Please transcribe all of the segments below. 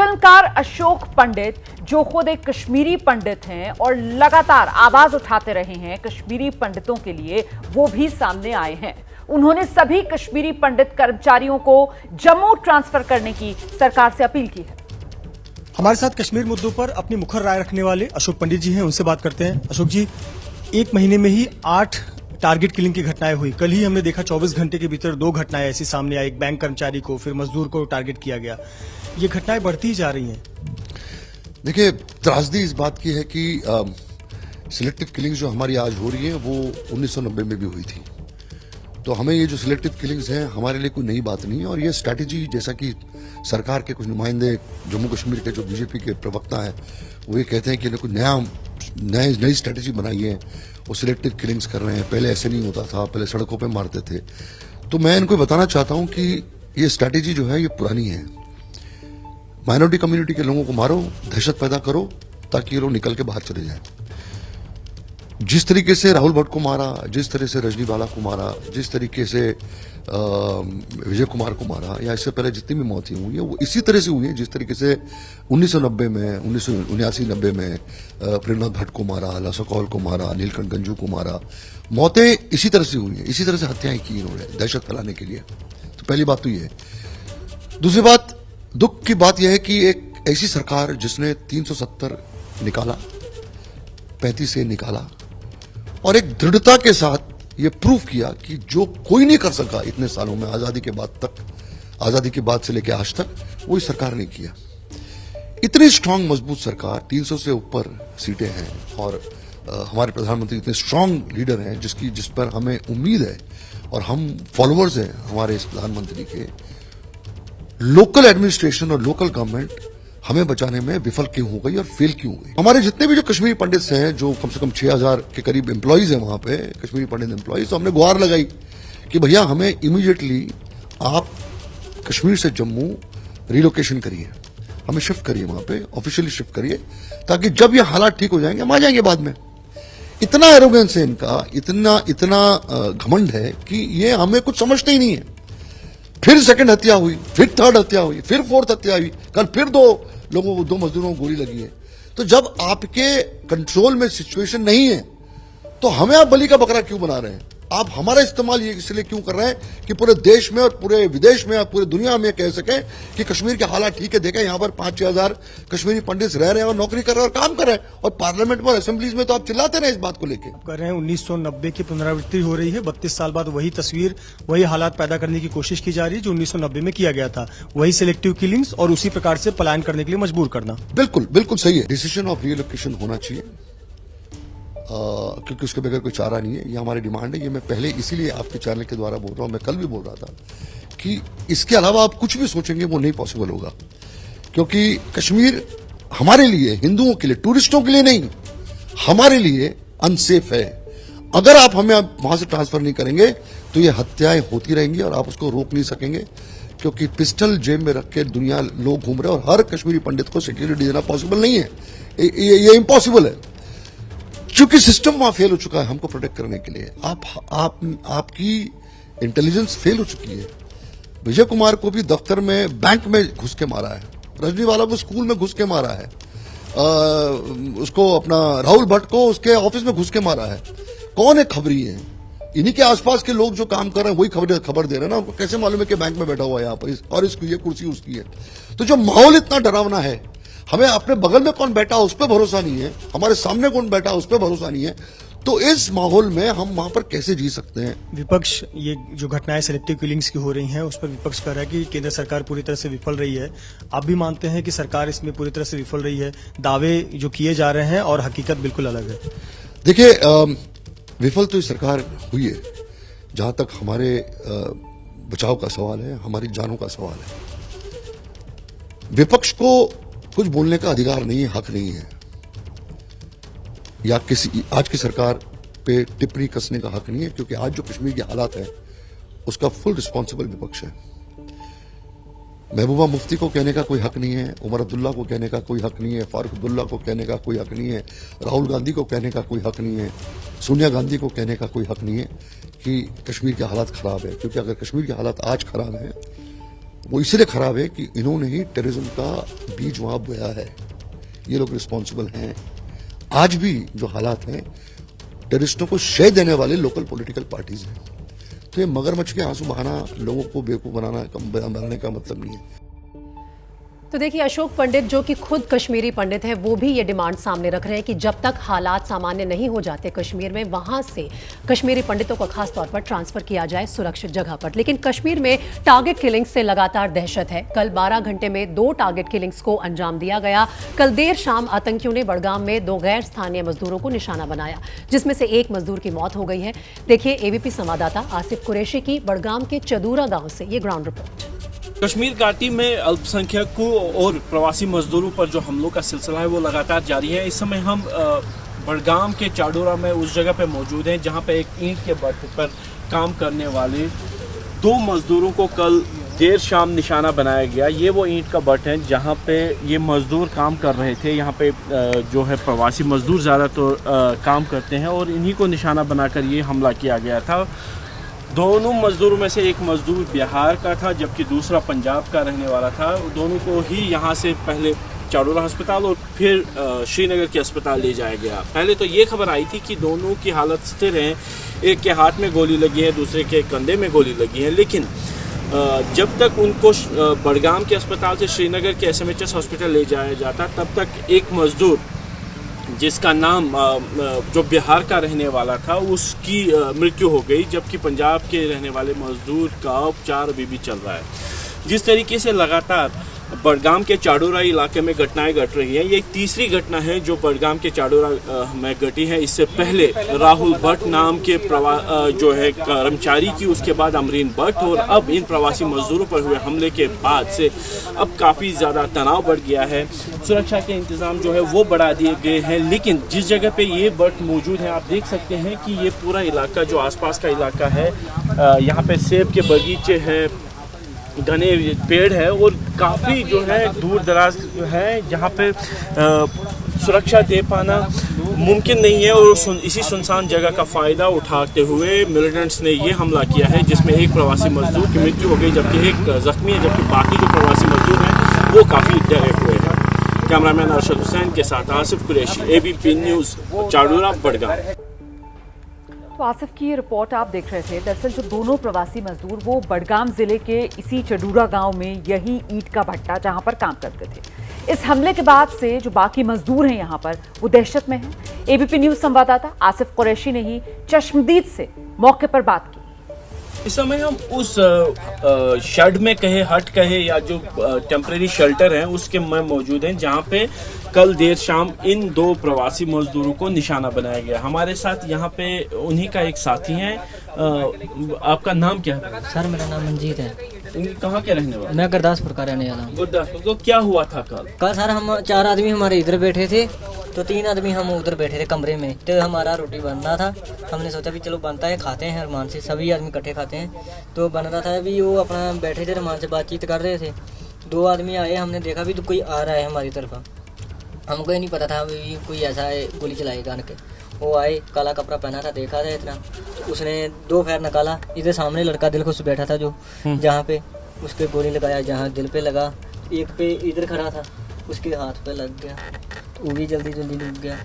फिल्मकार अशोक पंडित, जो खुद एक कश्मीरी पंडित हैं और लगातार आवाज उठाते रहे हैं कश्मीरी पंडितों के लिए, वो भी सामने आए हैं। उन्होंने सभी कश्मीरी पंडित कर्मचारियों को जम्मू ट्रांसफर करने की सरकार से अपील की है। हमारे साथ कश्मीर मुद्दों पर अपनी मुखर राय रखने वाले अशोक पंडित जी हैं, उनसे बात करते हैं। अशोक जी, एक महीने में ही 8 टारगेट किलिंग की घटनाएं हुई। कल ही हमने देखा 24 घंटे के भीतर 2 घटनाएं ऐसी सामने आई। एक बैंक कर्मचारी को, फिर मजदूर को टारगेट किया गया। ये घटनाएं बढ़ती ही जा रही हैं। देखिए, त्रासदी इस बात की है कि सिलेक्टिव किलिंग्स जो हमारी आज हो रही है वो 1990 में भी हुई थी। तो हमें ये जो सिलेक्टिव किलिंग्स हैं हमारे लिए कोई नई बात नहीं है। और ये स्ट्रैटेजी, जैसा कि सरकार के कुछ नुमाइंदे जम्मू कश्मीर के जो बीजेपी के प्रवक्ता हैं वो ये कहते हैं कि इन्हें कोई नई स्ट्रैटेजी बनाई है, वो सिलेक्टिव किलिंग्स कर रहे हैं। पहले ऐसे नहीं होता था, पहले सड़कों पे मारते थे। तो मैं इनको बताना चाहता हूं कि ये स्ट्रैटेजी जो है ये पुरानी है। माइनॉरिटी कम्युनिटी के लोगों को मारो, दहशत पैदा करो ताकि ये लोग निकल के बाहर चले जाएं। जिस तरीके से राहुल भट्ट को मारा, जिस तरह से रजनी बाला को मारा, जिस तरीके से विजय कुमार को मारा, या इससे पहले जितनी भी मौतें हुई हैं वो इसी तरह से हुई हैं जिस तरीके से 1990 में, 1979-90 में प्रेमनाथ भट्ट को मारा, लासा कौल को मारा, नीलकंठ गंजू को मारा। मौतें इसी तरह से हुई हैं, इसी तरह से हत्याएं की इन्होंने दहशत फैलाने के लिए। तो पहली बात तो ये है। दूसरी बात, दुख की बात यह है कि एक ऐसी सरकार जिसने 370 निकाला, 35 से निकाला, और एक दृढ़ता के साथ ये प्रूव किया कि जो कोई नहीं कर सका इतने सालों में, आजादी के बाद तक, आजादी के बाद से लेकर आज तक, वो इस सरकार ने किया। इतनी स्ट्रांग मजबूत सरकार, 300 से ऊपर सीटें हैं, और हमारे प्रधानमंत्री इतने स्ट्रांग लीडर हैं जिस पर हमें उम्मीद है और हम फॉलोअर्स हैं हमारे इस प्रधानमंत्री के। लोकल एडमिनिस्ट्रेशन और लोकल गवर्नमेंट हमें बचाने में विफल क्यों हो गई और फेल क्यों हो गई? हमारे जितने भी जो कश्मीरी पंडित हैं, जो कम से कम 6000 के करीब एम्प्लॉइज हैं वहां पे, कश्मीरी पंडित एम्प्लॉइज, तो हमने गुहार लगाई कि भैया हमें इमीडिएटली आप कश्मीर से जम्मू रिलोकेशन करिए, हमें शिफ्ट करिए, वहां पे ऑफिशियली शिफ्ट करिए, ताकि जब ये हालात ठीक हो जाएंगे हम आ जाएंगे बाद में। इतना एरोगेंस है इनका, इतना घमंड है कि ये हमें कुछ समझते ही नहीं है। फिर सेकंड हत्या हुई, फिर थर्ड हत्या हुई, फिर फोर्थ हत्या हुई, कल फिर 2 मजदूरों को गोली लगी है। तो जब आपके कंट्रोल में सिचुएशन नहीं है तो हमें आप बलि का बकरा क्यों बना रहे हैं? आप हमारा इस्तेमाल ये इसलिए क्यों कर रहे हैं कि पूरे देश में और पूरे विदेश में और पूरे दुनिया में कह सकें कि कश्मीर के हालात ठीक है, देखें यहां पर 5-6 हजार कश्मीरी पंडित रह रहे हैं और नौकरी कर रहे हैं और काम कर रहे हैं, और पार्लियामेंट में और असेंबलीज में तो आप चिल्लाते रहे इस बात को लेकर। कर रहे हैं 1990 की पुनरावृत्ति हो रही है। 32 साल बाद वही तस्वीर, वही हालात पैदा करने की कोशिश की जा रही है जो 1990 में किया गया था। वही सिलेक्टिव किलिंग्स और उसी प्रकार से पलायन करने के लिए मजबूर करना। बिल्कुल सही है। डिसीजन ऑफ रिलोकेशन होना चाहिए, क्योंकि उसके बगैर कोई चारा नहीं है। ये हमारी डिमांड है। ये मैं पहले इसीलिए आपके चैनल के द्वारा बोल रहा हूं, मैं कल भी बोल रहा था कि इसके अलावा आप कुछ भी सोचेंगे वो नहीं पॉसिबल होगा, क्योंकि कश्मीर हमारे लिए, हिंदुओं के लिए, टूरिस्टों के लिए नहीं, हमारे लिए अनसेफ है। अगर आप हमें वहां से ट्रांसफर नहीं करेंगे तो ये हत्याएं होती रहेंगी और आप उसको रोक नहीं सकेंगे, क्योंकि पिस्टल जेब में रख के दुनिया लोग घूम रहे हैं और हर कश्मीरी पंडित को सिक्योरिटी देना पॉसिबल नहीं है। ये इम्पॉसिबल है, क्योंकि सिस्टम वहां फेल हो चुका है हमको प्रोटेक्ट करने के लिए। आपकी इंटेलिजेंस फेल हो चुकी है। विजय कुमार को भी दफ्तर में, बैंक में घुस के मारा है, रजनीवाला को स्कूल में घुस के मारा है, उसको अपना राहुल भट्ट को उसके ऑफिस में घुस के मारा है। कौन है खबरी है? इन्हीं के आसपास के लोग जो काम कर रहे हैं वही खबर दे रहे हैं ना। उनको कैसे मालूम है कि बैंक में बैठा हुआ है यहाँ पर, और इसकी ये कुर्सी उसकी है? तो जो माहौल इतना डरावना है, हमें अपने बगल में कौन बैठा उस पर भरोसा नहीं है, हमारे सामने कौन बैठा उस पर भरोसा नहीं है, तो इस माहौल में हम वहां पर कैसे जी सकते हैं? विपक्ष, ये जो घटनाएं सिलेक्टिव किलिंग्स की हो रही हैं उस पर विपक्ष कह रहा है कि केंद्र सरकार पूरी तरह से विफल रही है। आप भी मानते हैं कि सरकार इसमें पूरी तरह से विफल रही है? दावे जो किए जा रहे हैं और हकीकत बिल्कुल अलग है। देखिए, विफल तो ये सरकार हुई है। जहां तक हमारे बचाव का सवाल है, हमारी जानों का सवाल है, विपक्ष को कुछ बोलने का अधिकार नहीं है, हक नहीं है, या किसी आज की सरकार पे टिप्पणी कसने का हक नहीं है, क्योंकि आज जो कश्मीर के हालात है उसका फुल रिस्पॉन्सिबल विपक्ष है। महबूबा मुफ्ती को कहने का कोई हक नहीं है, उमर अब्दुल्ला को कहने का कोई हक नहीं है, फारूक अब्दुल्ला को कहने का कोई हक नहीं है, राहुल गांधी को कहने का कोई हक नहीं है, सोनिया गांधी को कहने का कोई हक नहीं है कि कश्मीर के हालात खराब है। क्योंकि अगर कश्मीर के हालात आज खराब है वो इसलिए खराब है कि इन्होंने ही टेररिज्म का बीज वहां बोया है। ये लोग रिस्पॉन्सिबल हैं। आज भी जो हालात हैं, टेररिस्टों को शय देने वाले लोकल पॉलिटिकल पार्टीज हैं। तो ये मगरमच्छ के आंसू बहाना, लोगों को बेवकूफ बनाने का मतलब नहीं है। तो देखिए, अशोक पंडित जो कि खुद कश्मीरी पंडित हैं, वो भी ये डिमांड सामने रख रहे हैं कि जब तक हालात सामान्य नहीं हो जाते कश्मीर में, वहां से कश्मीरी पंडितों को खास तौर पर ट्रांसफर किया जाए सुरक्षित जगह पर। लेकिन कश्मीर में टारगेट किलिंग्स से लगातार दहशत है। कल 12 घंटे में 2 टारगेट किलिंग्स को अंजाम दिया गया। कल देर शाम आतंकियों ने बड़गाम में 2 गैर स्थानीय मजदूरों को निशाना बनाया, जिसमें से एक मजदूर की मौत हो गई है। देखिए एबीपी संवाददाता आसिफ कुरैशी की बड़गाम के चदूरा गांव से ये ग्राउंड रिपोर्ट। कश्मीर घाटी में अल्पसंख्यकों और प्रवासी मजदूरों पर जो हमलों का सिलसिला है वो लगातार जारी है। इस समय हम बड़गाम के चाडोरा में उस जगह पे मौजूद हैं जहां पे एक ईंट के भट्टे पर काम करने वाले 2 मजदूरों को कल देर शाम निशाना बनाया गया। ये वो ईंट का भट्ट है जहां पे ये मजदूर काम कर रहे थे। यहाँ पे जो है प्रवासी मजदूर ज़्यादातर काम करते हैं और इन्हीं को निशाना बनाकर ये हमला किया गया था। दोनों मजदूरों में से एक मजदूर बिहार का था जबकि दूसरा पंजाब का रहने वाला था। दोनों को ही यहाँ से पहले चाडोरा अस्पताल और फिर श्रीनगर के अस्पताल ले जाया गया। पहले तो ये खबर आई थी कि दोनों की हालत स्थिर है, एक के हाथ में गोली लगी है, दूसरे के कंधे में गोली लगी है। लेकिन जब तक उनको बड़गाम के अस्पताल से श्रीनगर के SMHS हॉस्पिटल ले जाया जाता, तब तक एक मजदूर जिसका नाम जो बिहार का रहने वाला था उसकी मृत्यु हो गई, जबकि पंजाब के रहने वाले मजदूर का उपचार अभी भी चल रहा है। जिस तरीके से लगातार बड़गाम के चाडोरा इलाके में घटनाएं घट रही हैं, ये एक तीसरी घटना है जो बड़गाम के चाडोरा में घटी है। इससे पहले राहुल भट्ट नाम के जो है कर्मचारी की, उसके बाद अमरीन भट्ट, और अब इन प्रवासी मजदूरों पर हुए हमले के बाद से अब काफ़ी ज़्यादा तनाव बढ़ गया है। सुरक्षा के इंतज़ाम जो है वो बढ़ा दिए गए हैं। लेकिन जिस जगह पे ये भट्ट मौजूद है, आप देख सकते हैं कि ये पूरा इलाका जो आसपास का इलाका है, यहाँ पे सेब के बगीचे हैं, घने पेड़ है और काफ़ी जो है दूर दराज है जहाँ पे सुरक्षा दे पाना मुमकिन नहीं है। और इसी सुनसान जगह का फ़ायदा उठाते हुए मिलिटेंट्स ने ये हमला किया है जिसमें एक प्रवासी मजदूर की मृत्यु हो गई जबकि एक जख्मी है, जबकि बाकी जो प्रवासी मजदूर हैं वो काफ़ी डरे हुए हैं। कैमरामैन अरशद हुसैन के साथ आसिफ कुरैशी, एबीपी न्यूज़, चाडोरा, बड़गाम। तो आसिफ की ये रिपोर्ट आप देख रहे थे। दरअसल जो दोनों प्रवासी मजदूर वो बड़गाम जिले के इसी चडूरा गांव में यही ईंट का भट्टा जहां पर काम करते थे। इस हमले के बाद से जो बाकी मजदूर हैं यहां पर वो दहशत में हैं। एबीपी न्यूज संवाददाता आसिफ कुरैशी ने ही चश्मदीद से मौके पर बात की। इस समय हम उस शेड में कहे, हट कहे या जो टेम्परेरी शेल्टर है उसके में मौजूद हैं जहाँ पे कल देर शाम इन 2 प्रवासी मजदूरों को निशाना बनाया गया। हमारे साथ यहाँ पे उन्हीं का एक साथी है। आपका नाम क्या है? सर मेरा नाम मंजीत है। कहाँ के रहने वाले? मैं गुरदासपुर का रहने वाला हूँ। गुरदासपुर। तो क्या हुआ था कल? कल सर हम 4 आदमी हमारे इधर बैठे थे, तो 3 आदमी हम उधर बैठे थे कमरे में। तो हमारा रोटी बन रहा था, हमने सोचा भी चलो बनता है, खाते हैं अरमान से, सभी आदमी इकट्ठे खाते हैं। तो बन रहा था भी वो अपना बैठे थे, अरमान से बातचीत कर रहे थे। 2 आदमी आए, हमने देखा भी तो कोई आ रहा है हमारी तरफ। हमको ही नहीं पता था भी कोई ऐसा है गोली चलाएगा के। वो आए, काला कपड़ा पहना था, देखा था इतना, उसने 2 फायर निकाला। इधर सामने लड़का दिलखुश बैठा था जो जहाँ पे, उसके गोली लगाया जहाँ दिल पे लगा। एक पे इधर खड़ा था, उसके हाथ पे लग गया, वो भी जल्दी जल्दी डूब गया।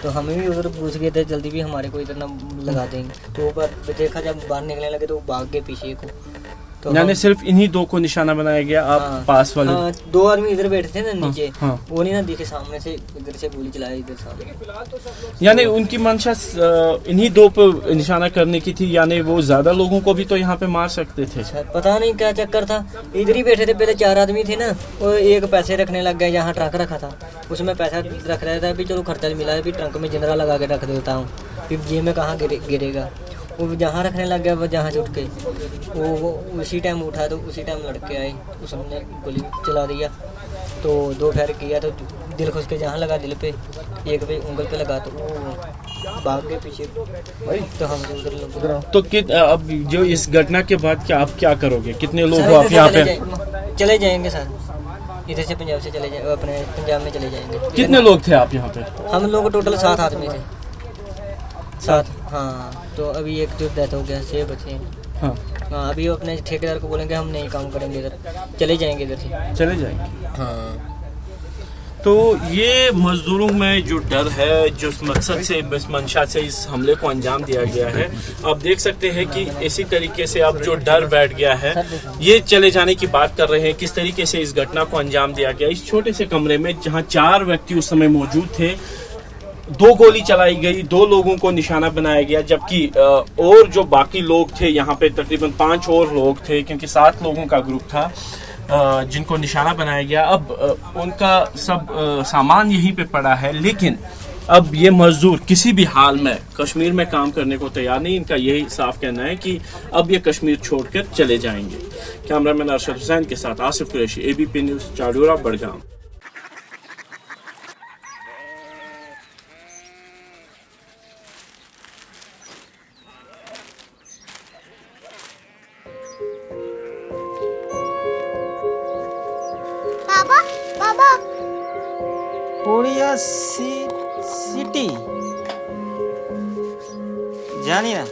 तो हमें भी उधर पूछ गए थे जल्दी भी हमारे को इधर ना लगा देंगे। तो ऊपर देखा जब बाहर निकलने लगे तो वो भाग गए पीछे को। तो यानी सिर्फ इन्हीं 2 को निशाना बनाया गया। आप पास वाले? 2 आदमी इधर बैठे थे ना नीचे, वो नहीं ना दिखे, सामने से इधर से गोली चलाया इधर सामने। यानी उनकी मंशा इन्हीं 2 पर निशाना करने की थी, यानी वो ज्यादा लोगों को भी तो यहाँ पे मार सकते थे। पता नहीं क्या चक्कर था, इधर ही बैठे थे। पहले 4 आदमी थे ना, वो एक पैसे रखने लग गए, यहाँ ट्रक रखा था उसमें पैसा रख रहा था भी चलो खर्चा मिला है, भी ट्रंक में जिंदरा लगा के रख देता हूँ, फिर जेब में कहाँ गिरेगा। वो जहाँ रखने लग गया, वो जहाँ से उठ के वो उसी टाइम उठा, तो उसी टाइम लड़के आए, उसने गोली चला दिया। तो 2 फायर किया तो दिल खुश के जहाँ लगा दिल पे, एक पे उंगल पे लगा, तो वो भाग गए पीछे। तो हम उधर तो अब जो इस घटना के बाद क्या आप क्या करोगे? कितने लोग हो आप यहाँ पे? चले जाएंगे सर, इधर से पंजाब से चले जाए, अपने पंजाब में चले जाएंगे। कितने लोग थे आप यहाँ पे? हम लोग टोटल 7 आदमी थे। 7, हाँ। तो अभी एक तो डेथ हो गया, 6 बचे हैं। हाँ। हाँ, अभी वो अपने ठेकेदार को बोलेंगे हम नहीं काम करेंगे इधर, चले जाएंगे इधर से। चले जाएंगे। हाँ, तो ये मजदूरों में जो डर है, जो मकसद से, इस मंशा से इस हमले को अंजाम दिया गया है, आप देख सकते हैं कि इसी तरीके से अब जो डर बैठ गया है, ये चले जाने की बात कर रहे हैं। किस तरीके से इस घटना को अंजाम दिया गया, इस छोटे से कमरे में जहां 4 व्यक्ति उस समय मौजूद थे, 2 गोली चलाई गई, 2 लोगों को निशाना बनाया गया, जबकि और जो बाकी लोग थे यहाँ पे तकरीबन 5 और लोग थे, क्योंकि 7 लोगों का ग्रुप था जिनको निशाना बनाया गया। अब उनका सब सामान यहीं पे पड़ा है, लेकिन अब ये मजदूर किसी भी हाल में कश्मीर में काम करने को तैयार नहीं। इनका यही साफ कहना है कि अब ये कश्मीर छोड़कर चले जाएंगे। कैमरामैन अरशद हुसैन के साथ आसिफ कुरैशी, एबीपी न्यूज़, चाडोरा, बड़गाम। बाबा कोरिया सिटी जानी ना।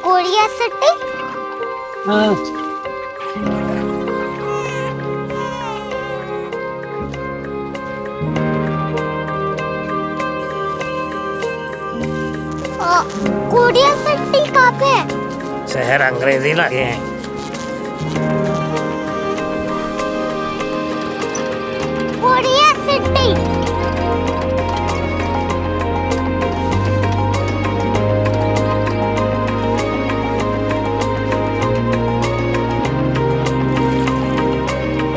Korea city? हाँ। कोरिया सिटी कहाँ पे है? शहर अंग्रेजी लगे हैं। Korea city.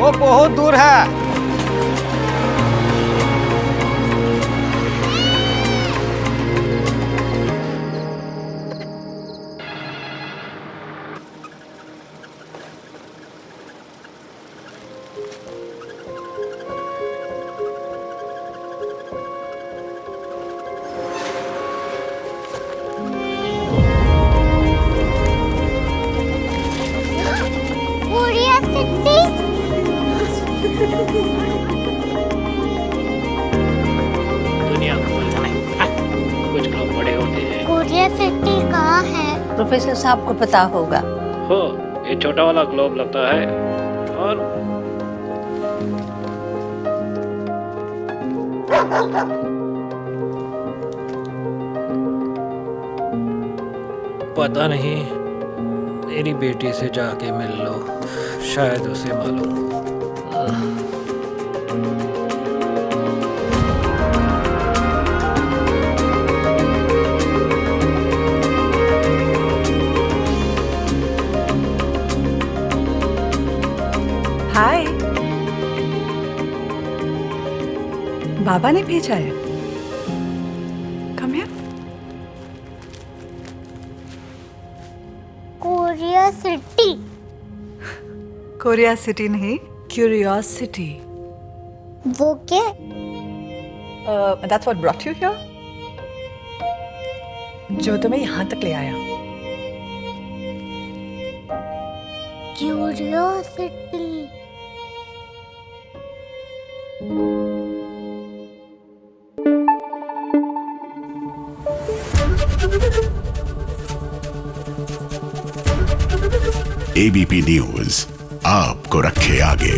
वो बहुत दूर है। Korea city. दुनिया को कुछ लोग बड़े होते हैं। कोरिया सिटी कहाँ है? प्रोफेसर साहब को पता होगा। हो, ये छोटा वाला ग्लोब लगता है और पता नहीं, मेरी बेटी से जाके मिल लो, शायद उसे मालूम हो। हाय, बाबा ने भेजा है। Come here. Korea city. Korea city नहीं, क्यूरियोसिटी। वो क्या? That's what brought you here? जो तुम्हें यहाँ तक ले आया। क्यूरियोसिटी। एबीपी न्यूज आपको रखे आगे।